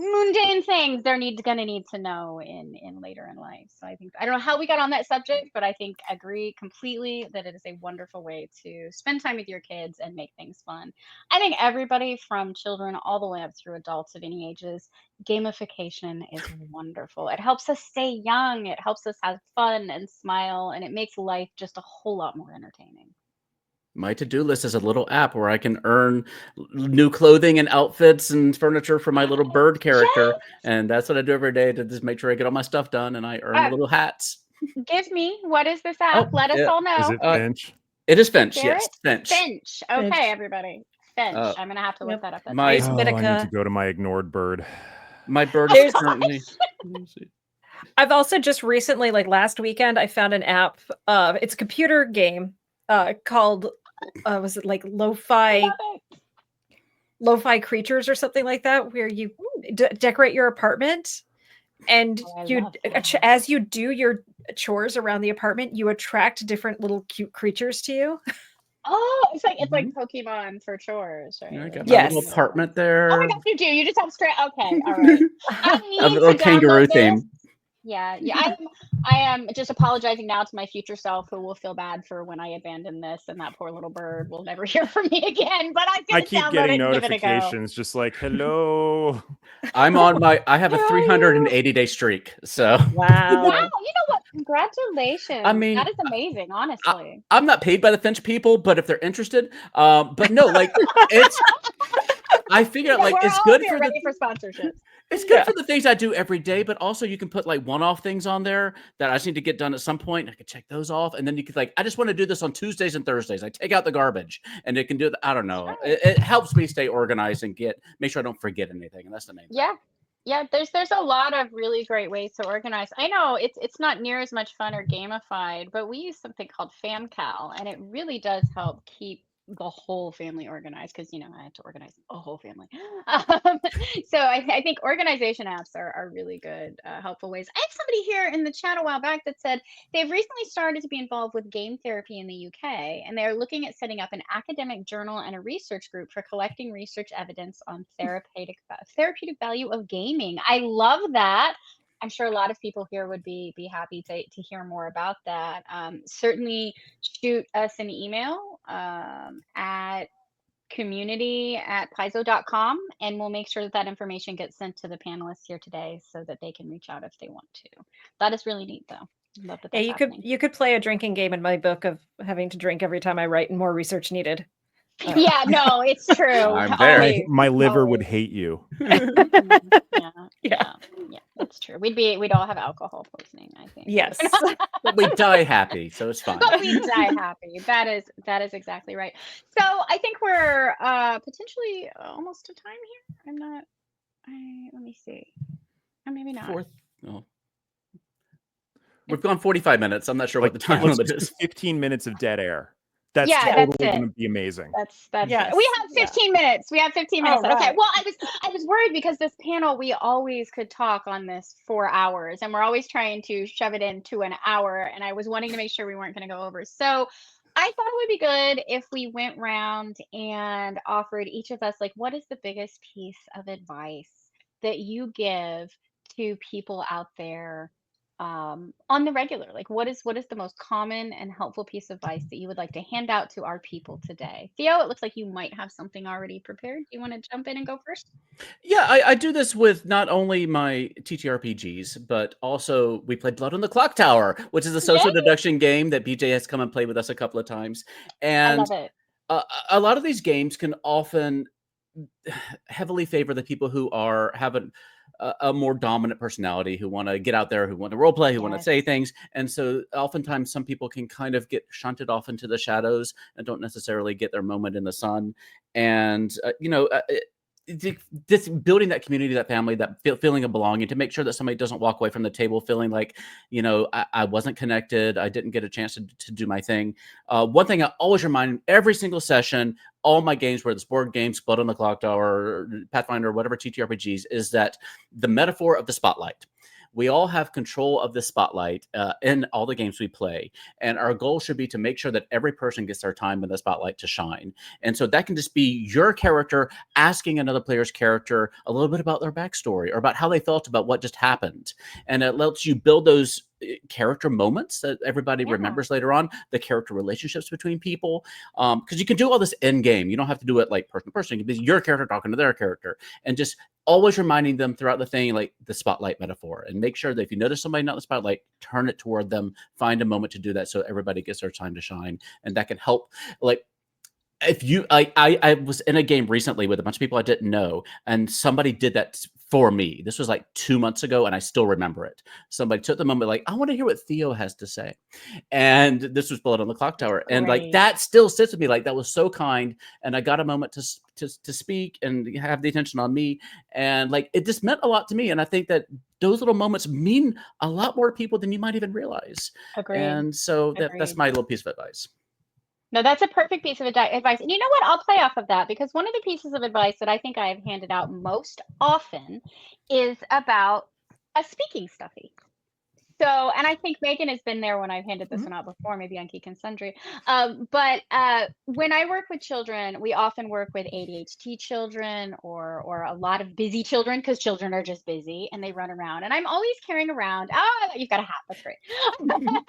mundane things they're gonna need to know in later in life. So I don't know how we got on that subject, but I think agree completely that it is a wonderful way to spend time with your kids and make things fun. I think everybody from children all the way up through adults of any ages, gamification is wonderful. It helps us stay young, it helps us have fun and smile, and it makes life just a whole lot more entertaining. My to-do list is a little app where I can earn new clothing and outfits and furniture for my little bird character, Yes. and that's what I do every day to just make sure I get all my stuff done and I earn Uh, little hats. Give me, what is this app? Oh, Let us all Is know. it Finch? it is Finch, Share yes, it. Finch. Finch. Finch. Okay, everybody. Finch. Uh, I'm gonna have to look Yep. that up. That's my- There's awesome. Oh, I need Mitica. to go to my ignored bird. My bird There's- is currently. Let me see. I've also just recently, like last weekend, I found an app. It's a computer game called was it like Love lo-fi creatures or something like that, where you decorate your apartment, and Oh, I you love that. as you do your chores around the apartment, you attract different little cute creatures to you. Oh, it's like Pokemon for chores, right? I Like got you my Yes. little can- apartment Oh there. my gosh, you do. You just have straight. Okay, all right. I A need little to kangaroo download this. theme. Yeah. I am just apologizing now to my future self, who will feel bad for when I abandon this, and that poor little bird will never hear from me again. But I'm I gonna keep download getting it and give it a go. notifications just like, hello. I have a How are you? 380-day streak, so Wow. Wow, you know what? Congratulations. I mean, that is amazing, honestly. I'm not paid by the Finch people, but if they're interested, but no, like it's. I figure out Yeah, like we're it's all good here for the ready for sponsorships. it's good Yeah. for the things I do every day, but also you can put like one-off things on there that I just need to get done at some point. I can check those off, and then you could like, I just want to do this on Tuesdays and Thursdays. I take out the garbage, and it can do. I don't know. Right. It helps me stay organized and make sure I don't forget anything, and that's the main thing. Yeah, there's a lot of really great ways to organize. I know it's not near as much fun or gamified, but we use something called FamCal, and it really does help keep the whole family organized, because I have to organize a whole family. So I think organization apps are really good, helpful ways. I have somebody here in the chat a while back that said they've recently started to be involved with game therapy in the UK, and they're looking at setting up an academic journal and a research group for collecting research evidence on therapeutic value of gaming. I love that. I'm sure a lot of people here would be happy to hear more about that. Certainly shoot us an email at community@paizo.com, and we'll make sure that information gets sent to the panelists here today so that they can reach out if they want to. That is really neat, though. Love that Yeah, that's happening. you could play a drinking game in my book of having to drink every time I write and more research needed. Yeah, no, it's true. I'm there. Always, My liver would always. hate you. Yeah, it's true. We'd all have alcohol poisoning, I think. Yes. But we die happy, so it's fine. But we die happy. That is exactly right. So I think we're potentially almost to time here. Let me see. Or maybe not. We've gone 45 minutes. I'm not sure what the time Let's limit just is. 15 minutes of dead air. That's Yeah, totally that's going it. to be amazing. That's Yes. we have 15 minutes. We have 15 minutes. All Okay. right. Well, I was worried because this panel, we always could talk on this 4 hours, and we're always trying to shove it into an hour, and I was wanting to make sure we weren't going to go over. So I thought it would be good if we went round and offered each of us, like, what is the biggest piece of advice that you give to people out there on the regular? Like, what is the most common and helpful piece of advice that you would like to hand out to our people today? Theo, it looks like you might have something already prepared. Do you want to jump in and go first? Yeah, I do this with not only my TTRPGs, but also we played Blood on the Clock Tower, which is a social Yay! deduction game that BJ has come and played with us a couple of times. I And love it. a lot of these games can often heavily favor the people who have a more dominant personality, who want to get out there, who want to role play, who want to Yes. say things. And so oftentimes some people can kind of get shunted off into the shadows and don't necessarily get their moment in the sun. And, this building that community, that family, that feeling of belonging, to make sure that somebody doesn't walk away from the table feeling like, I wasn't connected, I didn't get a chance to do my thing. One thing I always remind every single session, all my games, whether it's board games, Blood on the Clock Tower, Pathfinder, whatever TTRPGs, is that the metaphor of the spotlight. we all have control of the spotlight in all the games we play. And our goal should be to make sure that every person gets their time in the spotlight to shine. And so that can just be your character asking another player's character a little bit about their backstory or about how they felt about what just happened. And it lets you build those character moments that everybody remembers later on, the character relationships between people. Because you can do all this in game. You don't have to do it like person to person. It can be your character talking to their character, and just always reminding them throughout the thing, like the spotlight metaphor, and make sure that if you notice somebody not in the spotlight, turn it toward them, find a moment to do that so everybody gets their time to shine. And that can help. Like, if you, I was in a game recently with a bunch of people I didn't know, and somebody did that for me. This was like 2 months ago, and I still remember it. Somebody took the moment, like, I want to hear what Theo has to say. And this was Blood on the Clock Tower. And like, that still sits with me. Like, that was so kind. And I got a moment to speak and have the attention on me. And like, it just meant a lot to me. And I think that those little moments mean a lot more to people than you might even realize. Agreed. And so that's my little piece of advice. No, that's a perfect piece of advice. And you know what? I'll play off of that, because one of the pieces of advice that I think I've handed out most often is about a speaking stuffy. So, and I think Megan has been there when I've handed this one out before, maybe on Geek and Sundry. But when I work with children, we often work with ADHD children or a lot of busy children, because children are just busy and they run around. And I'm always carrying around, you've got a hat, that's great. I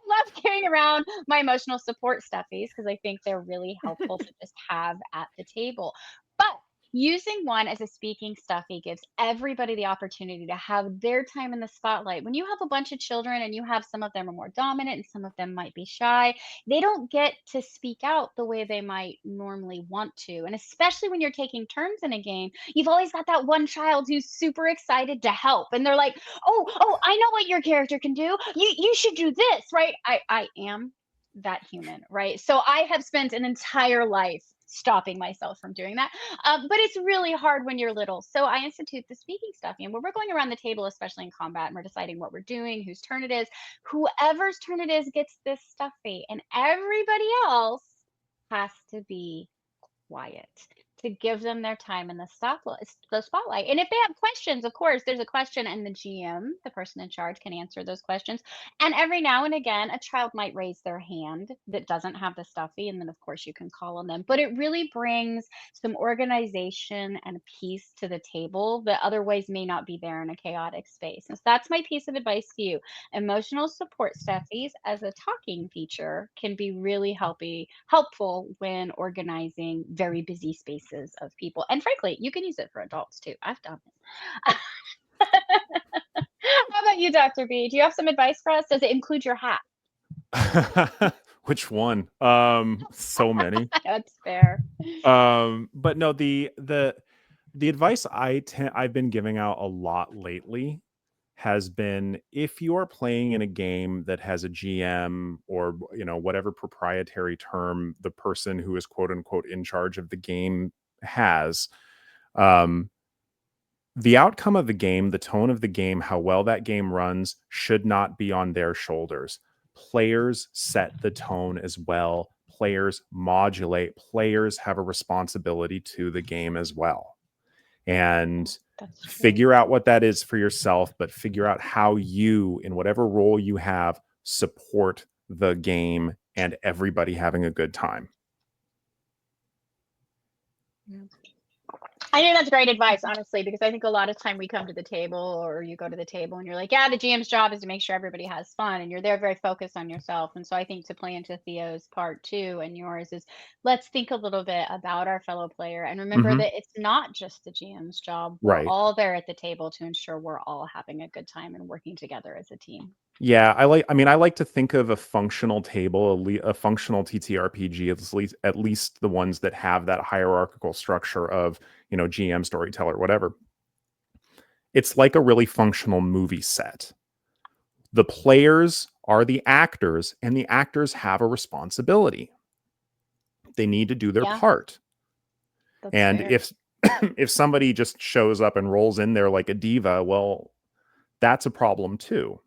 love carrying around my emotional support stuffies, because I think they're really helpful to just have at the table. But using one as a speaking stuffy gives everybody the opportunity to have their time in the spotlight. When you have a bunch of children and you have some of them are more dominant and some of them might be shy, they don't get to speak out the way they might normally want to. And especially when you're taking turns in a game, you've always got that one child who's super excited to help. And they're like, oh, I know what your character can do. You should do this, right? I am that human, right? So I have spent an entire life stopping myself from doing that. But it's really hard when you're little. So I institute the speaking stuffy. And when we're going around the table, especially in combat, and we're deciding what we're doing, whose turn it is, whoever's turn it is gets this stuffy. And everybody else has to be quiet to give them their time in the spotlight. And if they have questions, of course, there's a question, and the GM, the person in charge, can answer those questions. And every now and again, a child might raise their hand that doesn't have the stuffy, and then of course you can call on them. But it really brings some organization and peace to the table that otherwise may not be there in a chaotic space. And so that's my piece of advice to you. Emotional support stuffies as a talking feature can be really helpful when organizing very busy spaces of people. And frankly, you can use it for adults too. I've done it. How about you, Dr. B? Do you have some advice for us? Does it include your hat? Which one? So many. That's fair. But no, the advice I've been giving out a lot lately has been, if you are playing in a game that has a GM or whatever proprietary term the person who is quote unquote in charge of the game has, the outcome of the game, the tone of the game, how well that game runs should not be on their shoulders. Players set the tone as well. Players modulate. Players have a responsibility to the game as well. And figure out what that is for yourself, but figure out how you, in whatever role you have, support the game and everybody having a good time. I think that's great advice, honestly, because I think a lot of time we come to the table, or you go to the table and you're like, yeah, the GM's job is to make sure everybody has fun, and you're there very focused on yourself. And so I think to play into Theo's part too and yours is, let's think a little bit about our fellow player and remember that it's not just the GM's job. We're all there at the table to ensure we're all having a good time and working together as a team. Yeah, I like to think of a functional table, a functional TTRPG, at least the ones that have that hierarchical structure of, GM, storyteller, whatever. It's like a really functional movie set. The players are the actors, and the actors have a responsibility. They need to do their part. And if somebody just shows up and rolls in there like a diva, well, that's a problem too.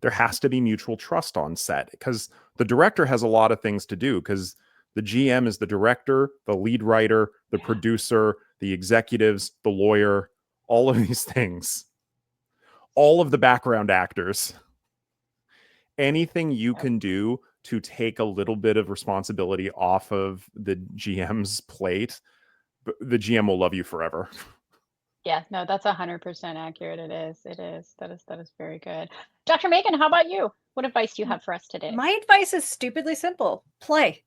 There has to be mutual trust on set, because the director has a lot of things to do, because the GM is the director, the lead writer, the producer, the executives, the lawyer, all of these things. all of the background actors. Anything you can do to take a little bit of responsibility off of the GM's plate, the GM will love you forever. Yeah, no, that's 100% accurate. It is. It is. That is very good. Dr. Megan, how about you? What advice do you have for us today? My advice is stupidly simple. Play.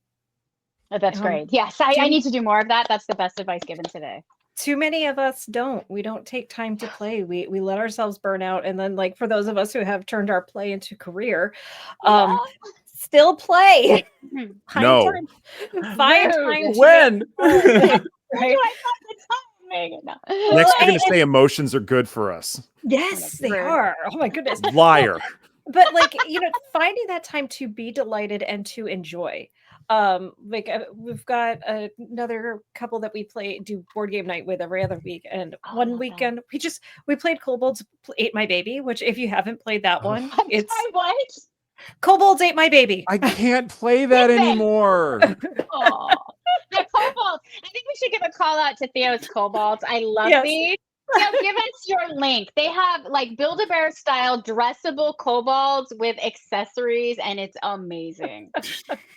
Oh, that's great. Yes, I need to do more of that. That's the best advice given today. Too many of us don't. We don't take time to play. We let ourselves burn out. And then, like, for those of us who have turned our play into career, still play. No. Find time. When? Right? No. Next, you're going to say emotions are good for us. Yes, they are. Oh my goodness. Liar. But like, finding that time to be delighted and to enjoy. We've got another couple that we do board game night with every other week, and one weekend we played Kobolds Ate My Baby, which if you haven't played that one, it's what? Kobolds Ate My Baby. I can't play that anymore. Oh, the Kobolds. I think we should give a call out to Theo's Kobolds. I love these. Theo, give us your link. They have like Build-A-Bear style dressable kobolds with accessories, and it's amazing.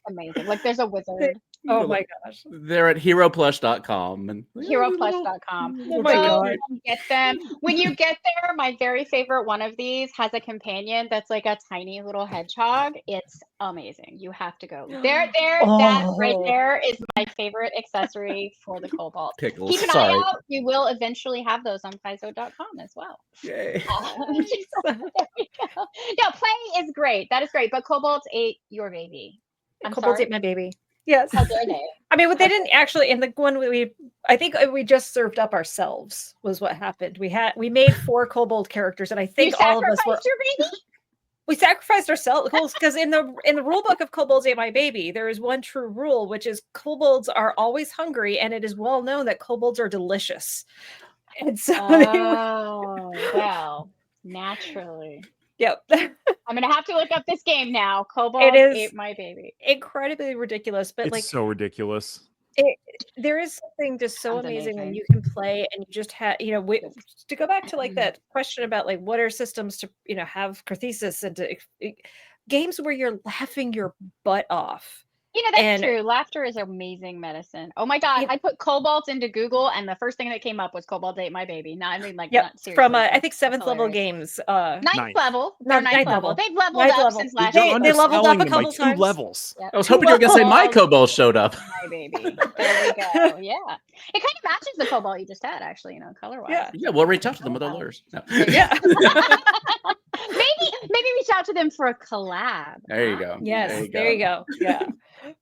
Amazing. Like there's a wizard. Oh my gosh. They're at heroplush.com and heroplush.com. Oh my God. Get them. When you get there, my very favorite one of these has a companion that's like a tiny little hedgehog. It's amazing. You have to go. That right there is my favorite accessory for the kobold. Pickles. Keep an eye out. We will eventually have those on Paizo.com as well. Yay. There we go. No, play is great. That is great. But kobolds ate your baby. Kobolds Ate My Baby. Yes. How dare they? I mean, they didn't actually. In the one I think we just served up ourselves was what happened. We made 4 kobold characters, and I think all of us were. Your baby? We sacrificed ourselves because in the rule book of Kobolds Ate My Baby, there is one true rule, which is kobolds are always hungry, and it is well known that kobolds are delicious. And so, well, naturally. Yep. I'm gonna have to look up this game now. Kobolds Ate My Baby. Incredibly ridiculous, but It's so ridiculous. There is something just so amazing when amazing. you can play and you just have, to go back to like that question about like what are systems to, have catharsis and to games where you're laughing your butt off. That's true. Laughter is amazing medicine. Oh my God. I put kobolds into Google and the first thing that came up was Kobolds Ate My Baby. No, I mean not seriously. From I think 7th level games. Ninth level. They're ninth level. They've leveled Ninth up level. since last They year. leveled up a Underselling them by couple 2 times. levels. Yep. I was hoping you were going to say my kobold showed up. My baby. There we go. Yeah. It kind of matches the cobalt you just had, actually, color-wise. Yeah, we'll reach out to them with our lawyers. No. Yeah. Maybe reach out to them for a collab. There you go. Yes, there you go. Yeah.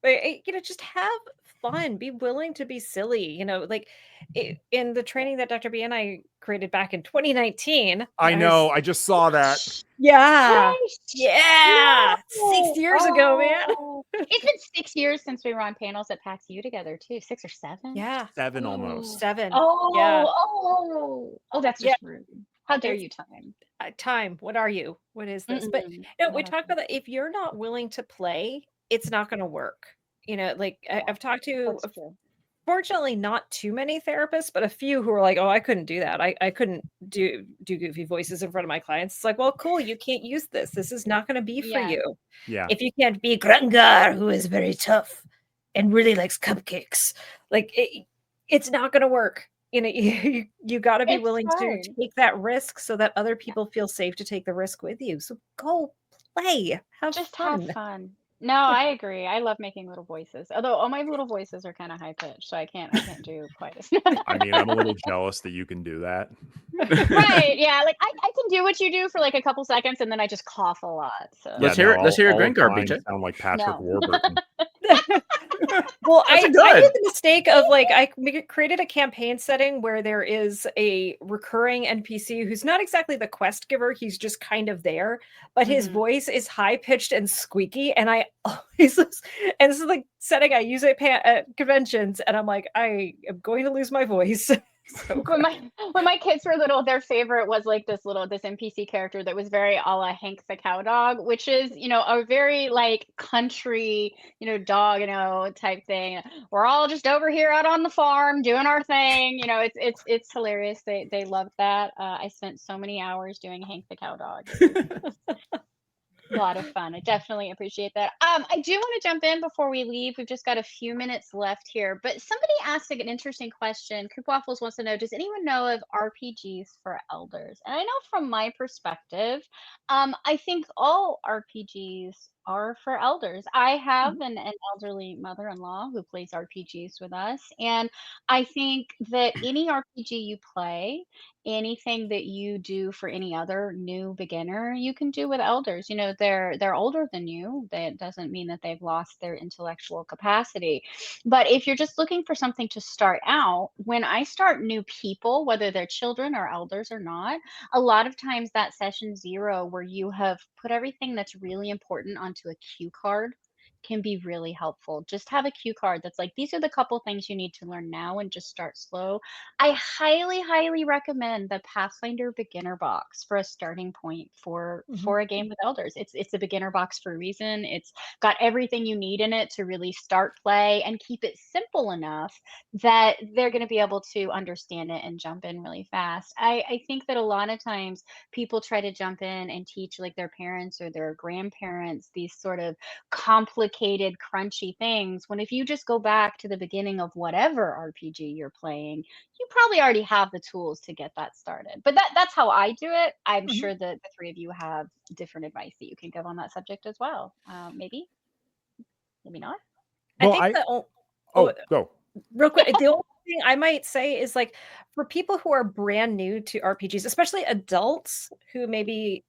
But just have fun. Be willing to be silly. In the training that Dr. B and I created back in 2019. I know. I just saw that. Yeah. Nice. Yeah. 6 years ago, man. It's been 6 years since we were on panels at PAX U together, too. 6 or 7? Yeah. 7 almost. 7. Oh, yeah. Oh, that's just rude. How dare you, time? Time. What are you? What is this? But we talked about that. If you're not willing to play, it's not going to work. I've talked to, fortunately, not too many therapists, but a few who are like, oh, I couldn't do that. I couldn't do goofy voices in front of my clients. It's like, well, cool. You can't use this. This is not going to be for you. Yeah. If you can't be Grungar, who is very tough and really likes cupcakes, it's not going to work. You got to be willing to take that risk so that other people feel safe to take the risk with you. So go play. Have fun. No, I agree. I love making little voices. Although all my little voices are kind of high pitched, so I can't do quite as I mean, I'm a little jealous that you can do that. Right. Yeah. I can do what you do for a couple seconds and then I just cough a lot. So Let's hear your Gringar, BJ. Sound like Patrick Warburton. Well, I did the mistake of I created a campaign setting where there is a recurring NPC who's not exactly the quest giver. He's just kind of there, but his voice is high pitched and squeaky. And I always, and this is setting I use at conventions. And I'm like, I am going to lose my voice. So when my kids were little, their favorite was like this NPC character that was very a la Hank the cow dog, which is, a very like country, dog, type thing. We're all just over here out on the farm doing our thing. It's hilarious. They loved that. I spent so many hours doing Hank the cow dog. It was a lot of fun. I definitely appreciate that. I do want to jump in before we leave. We've just got a few minutes left here, but somebody asked an interesting question. Cook Waffles wants to know, does anyone know of RPGs for elders? And I know from my perspective, I think all RPGs are for elders. I have an elderly mother-in-law who plays RPGs with us, and I think that any RPG you play, anything that you do for any other new beginner, you can do with elders. They're older than you. That doesn't mean that they've lost their intellectual capacity. But if you're just looking for something to start out, when I start new people, whether they're children or elders or not, a lot of times that session zero where you have put everything that's really important onto a cue card can be really helpful. Just have a cue card that's like, these are the couple things you need to learn now, and just start slow. I highly, highly recommend the Pathfinder beginner box for a starting point for a game with elders. It's a beginner box for a reason. It's got everything you need in it to really start play and keep it simple enough that they're going to be able to understand it and jump in really fast. I think that a lot of times people try to jump in and teach like their parents or their grandparents these sort of complicated, crunchy things, when if you just go back to the beginning of whatever RPG you're playing, you probably already have the tools to get that started. But that's how I do it. I'm Mhm. sure that the three of you have different advice that you can give on that subject as well. Maybe not. I Well, think the go. real quick, the only thing I might say is like for people who are brand new to RPGs, especially adults who maybe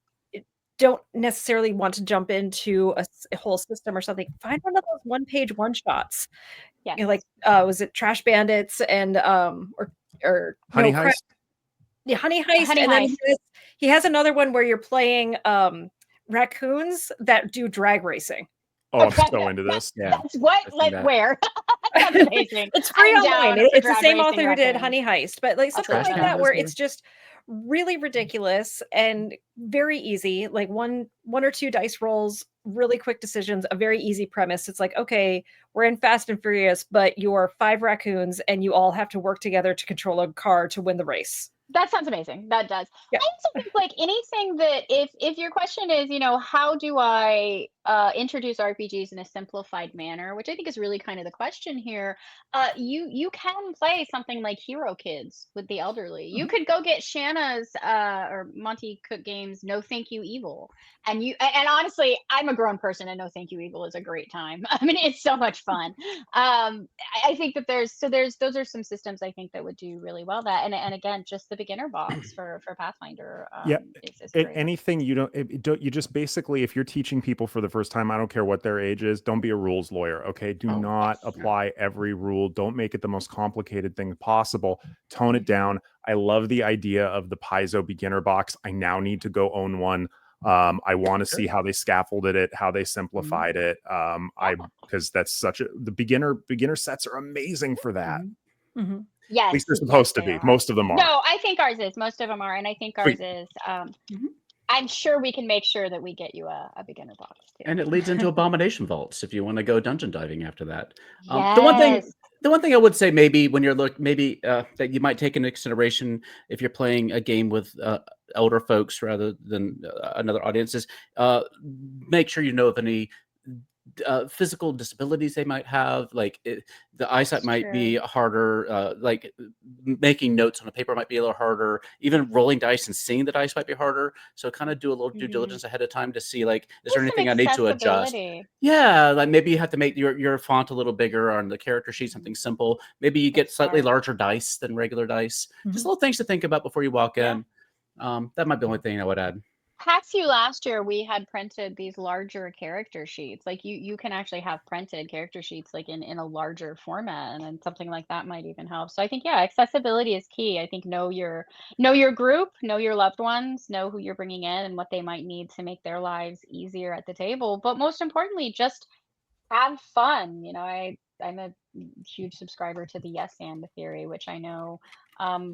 don't necessarily want to jump into a whole system or something, find one of those one-page one-shots. Yes. Like was it Trash Bandits and or Honey no, Heist? yeah, Honey Heist, Honey and then Heist. he has another one where you're playing raccoons that do drag racing. Oh, I'm so into this. Yeah. That's what? I've seen Like that. where? That's amazing. It's free I'm online. down for It's the drag same racing author who did raccoons. Honey Heist, but like I'll something check like that that out. where it's just really ridiculous and very easy, like one or two dice rolls, really quick decisions, a very easy premise. It's like, okay, we're in Fast and Furious, but you're 5 raccoons and you all have to work together to control a car to win the race. That sounds amazing. That does. Yeah. I also think like anything that if your question is, how do I introduce RPGs in a simplified manner, which I think is really kind of the question here. You can play something like Hero Kids with the elderly. You could go get Shanna's or Monty Cook Games No Thank You Evil. And honestly, I'm a grown person and No Thank You Evil is a great time. I mean, it's so much fun. I think that those are some systems I think that would do really well that, and again, just the beginner box for Pathfinder Yeah. is great. Anything you just basically, if you're teaching people for the first time, I don't care what their age is, don't be a rules lawyer. Okay. Do not apply every rule. Don't make it the most complicated thing possible. Tone it down. I love the idea of the Paizo beginner box. I now need to go own one. I want to see how they scaffolded it, how they simplified it. Because that's the beginner sets are amazing for that. Yes, At least they're supposed to be. Most of them are. No, I think ours is. Most of them are, and I think ours is. I'm sure we can make sure that we get you a beginner box too. And it leads into Abomination Vaults if you want to go dungeon diving after that. Yes. The one thing I would say maybe when you're that you might take into consideration if you're playing a game with elder folks rather than another audience is make sure you know of any physical disabilities they might have. Like the eyesight might be harder. Like making notes on a paper might be a little harder. Even rolling dice and seeing the dice might be harder. So kind of do a little due diligence ahead of time to see like, is there anything I need to adjust? Yeah, like maybe you have to make your font a little bigger on the character sheet, something simple. Maybe you get slightly larger dice than regular dice. Just little things to think about before you walk in. That might be the only thing I would add. PAX-U last year, we had printed these larger character sheets. Like you can actually have printed character sheets like in a larger format, and then something like that might even help. So I think accessibility is key. I think know your group, know your loved ones, know who you're bringing in and what they might need to make their lives easier at the table. But most importantly, just have fun. I'm a huge subscriber to the yes and theory, which I know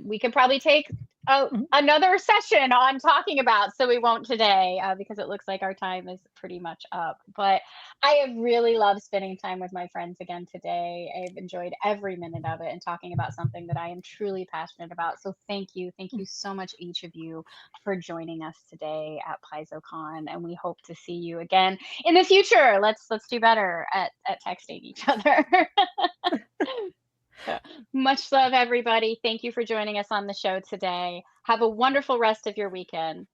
We could probably take another session on talking about, so we won't today because it looks like our time is pretty much up. But I have really loved spending time with my friends again today. I've enjoyed every minute of it and talking about something that I am truly passionate about. So thank you so much, each of you, for joining us today at PaizoCon, and we hope to see you again in the future. Let's do better at texting each other. So, much love, everybody. Thank you for joining us on the show today. Have a wonderful rest of your weekend.